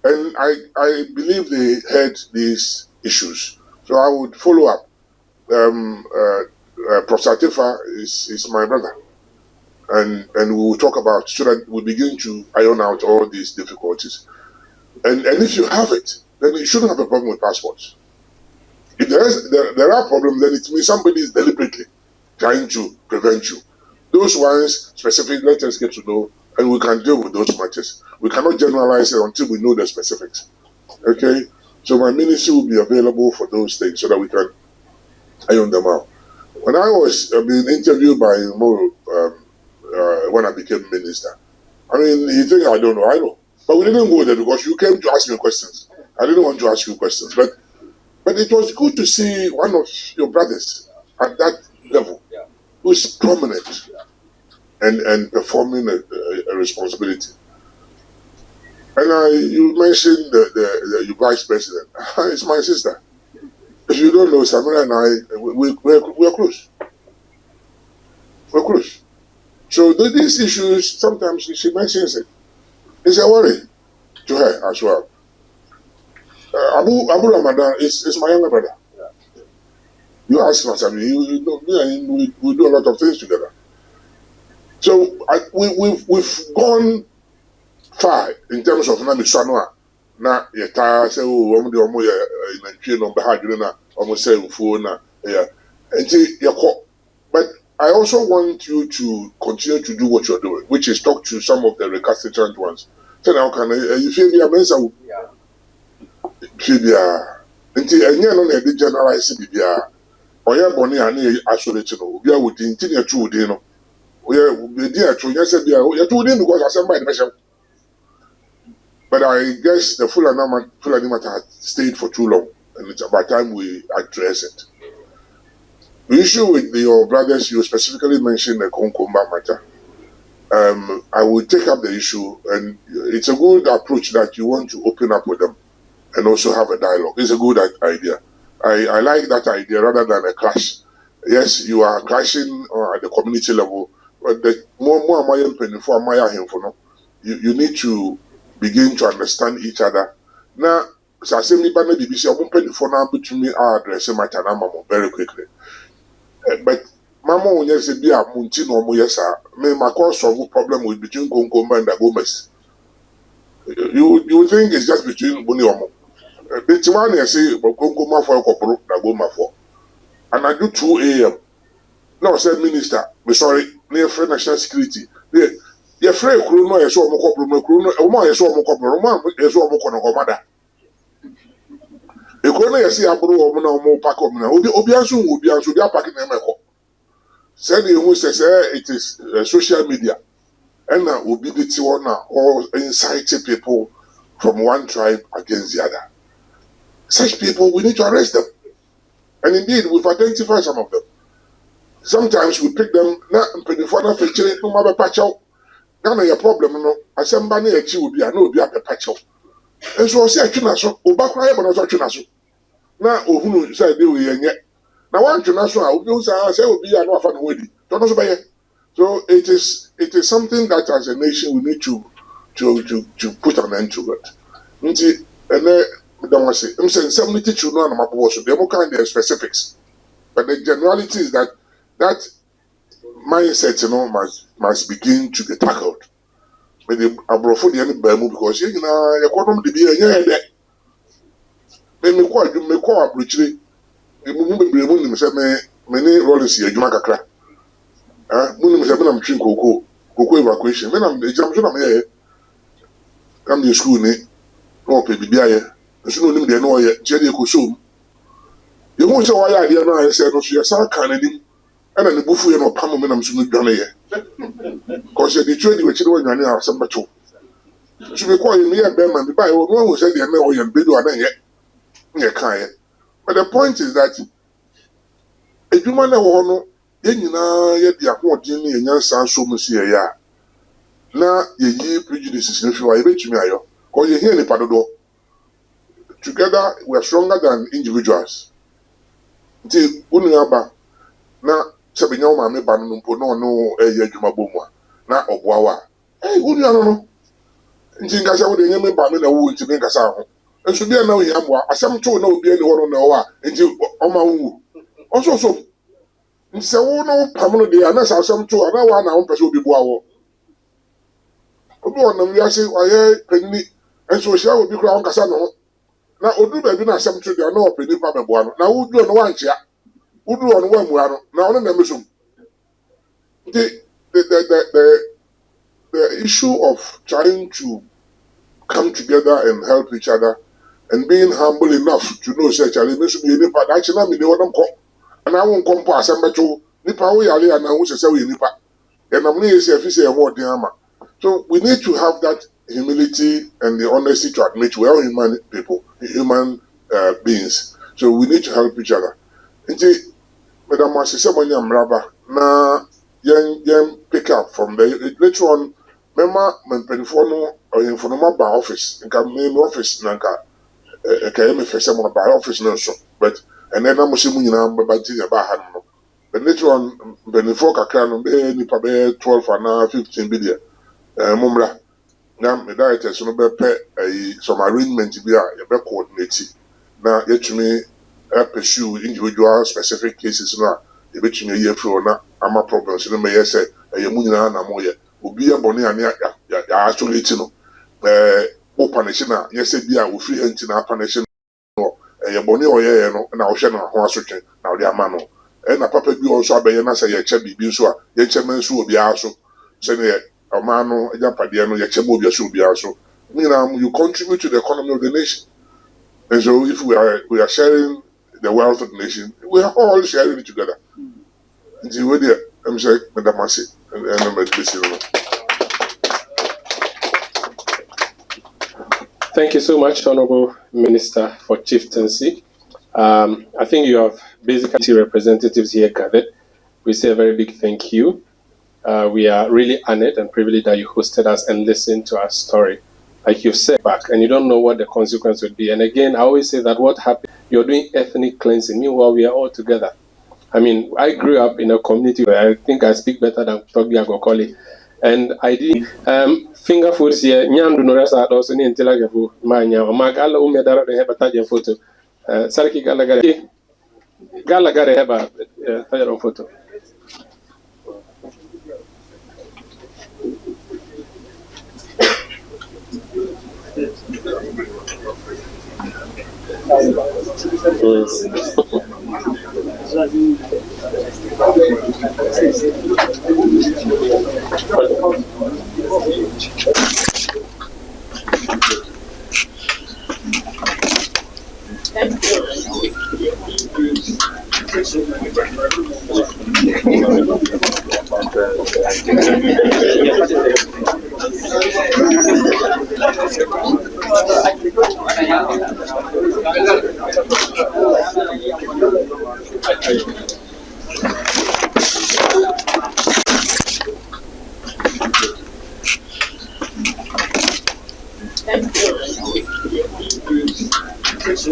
S3: And I believe they had these issues. So I would follow up. Professor Tifa is my brother. And we will talk about, so that we begin to iron out all these difficulties. And if you have it, then you shouldn't have a problem with passports. If there are problems, then it means somebody is deliberately trying to prevent you. Those ones, specifically, let us get to know, and we can deal with those matters. We cannot generalize it until we know the specifics. Okay? So my ministry will be available for those things so that we can iron them out. When I was being interviewed by Moro, when I became minister, I mean, you think I don't know, I know. But we didn't go there because you came to ask me questions. I didn't want to ask you questions. But it was good to see one of your brothers at that level who's prominent and performing a responsibility. And you mentioned the vice president. It's my sister. If you don't know, Samira and I, we're close. We're close. So these issues, sometimes she mentions it. It's a worry to her as well. Abu Ramadan is my younger brother. You ask us, I mean, you know, me and we do a lot of things together. So we've gone far in terms of Namisanoa. Na yeta say oh omo de omo ye na twe no be ha dwene na omo say mfuo na yeah. Enti yekọ. But I also want you to continue to do what you're doing, which is talk to some of the recalcitrant ones. So now can you feel me mensa feel ya. Enti enye no na dey generalize bibia. Oya boni ani isolate no. Obi a wodi nti na twu wodi no. Oya be dey atwo nya say bia ya twu wodi because assemble the measure. But I guess the Fulani matter had stayed for too long, and it's about time we address it. The issue with your brothers, you specifically mentioned the Konkomba matter. I will take up the issue, and it's a good approach that you want to open up with them and also have a dialogue. It's a good idea. I like that idea rather than a clash. Yes, you are clashing at the community level, but the more you need to begin to understand each other. Now, so I say me bana BBC I'm open for now between me address matter na mama very quickly. But mama onye say be a munti no mo yesa. Me my cause solve problem with between Konkomba and Gomez. You think it's just between Buni Omo. But one you say Konkomba for Kopro na Goma for. And I do 2 a.m. Now said minister, me sorry, near friend national security. Your friend Kruno is so much Kruno, Oma is so much Oma is so much Komada. The corner see a bro of no pack of Obiansu will be answered packing them. Said he was say it is social media. And now will be the Tiwana or inciting people from one tribe against the other. Such people, we need to arrest them. And indeed, we've identified some of them. Sometimes we pick them, not in featuring no matter patch out. Ghana your problem no asemba na echi obi a na obi apepacho enso o se atwena so oba kwara e bono so atwena so na ohunu say dey we yenye na wan tuna so a obi say obi ya no afa no wedi to no so be. So it is something that as a nation we need to put an end to it. Nti don't want to say I'm saying 70 children on my board, so they more kind of specifics. But the generality is that mindset, must begin to be tackled. But the abrofo the any bemu because you know you come to be a me call abrochire emu bebree nim say me ne rollins ye adwuma kakra mu nim say me na mtwin koko evacuation me na ejam so na me ye kam the school ni no pe bibia ye nso no nim de no ye je de ko show you won't say why I did not say no so say kan anim ana ne bufu ye no pam me na mso no dwane ye because the trade we chiri wanyane asem beto so me call me ye be man be buy no who say de na o ye bedo ana ye kan ye. But the point is that edwuma na wo no ye nyina ye de ahodin ne nyansa so mu se ye ya na ye yi prejudices no fi wa ye betumi ayo because ye hear ni padodo together we are stronger than individuals. Nti unu aba na sebenya wo ma me ba no mpo no ye adwuma bomwa na oboawa unu no nti ngasa wo de nye me ba me na wo nti me ngasa ho enso bia na wo ya moa asem to na obi ani wo no wa nti o ma wo so nti se wo no pam no de ana sa asem to ana wa na wo pese obi boa wo obi won na wiase aye panini enso hia obi kura ngasa no na odu ba bi na asem to de na o panini pa be boa no na wo du no wa nchia wo du no wa mua no na ono na mesum the issue of trying to come together and help each other and being humble enough to know say chale me so me nipa da chena me ne wodom ko na wo nkompo asembeto nipa wo yale ya na wo sese wo nipa e na me yesi afise e ho den ama. So we need to have that humility and the honesty to admit we are human beings, so we need to help each other. Nti madam asese manya mraba na yen pick up from there later on mema mempenfo no oyinfonoma ba office nka me office na nka me fese mo ba office no so but and then mo se mu nyina ba ti ya ba ha no but later on benefo kakra no be nipa be 12 and 15 billion mumra na me directors no be pay some arrangement bi a ye be coordinate na yetumi pursue individual specific cases na ye betumi ye fro na ama problems no me ye say ye mu nyina na mo ye obi ye bone ane ya isolate no o punish na ye say bia o free hand na punish no ye bone o ye no na o hwe na ho asotwe na o de ama no na papa bi o so abaye na say ye che bibi so a ye che man so obi aso say ne ama no ja pade no ye che mo obi aso obi aso you contribute to the economy of the nation. And so if we are sharing the wealth of the nation, we are all sharing it together. And so we there, I'm saying, Madam Masi, and I'm listening.
S4: Thank you so much, Honorable Minister for Chieftaincy. I think you have basically representatives here gathered. We say a very big thank you. We are really honored and privileged that you hosted us and listened to our story. Like you've said back, and you don't know what the consequence would be. And again, I always say that what happened, you're doing ethnic cleansing. Meanwhile, we are all together. I mean, I grew up in a community where I think I speak better than Toby Agokoli. And I did finger foods here, Nyandu Norasa, also in Telagafu, Manya, Magala Umedara, they have a Tajan photo. Sarki Galagare have a Tajan photo.
S3: Thank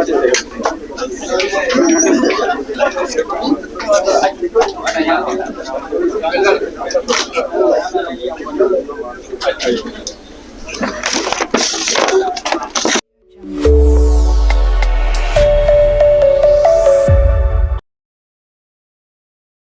S3: you.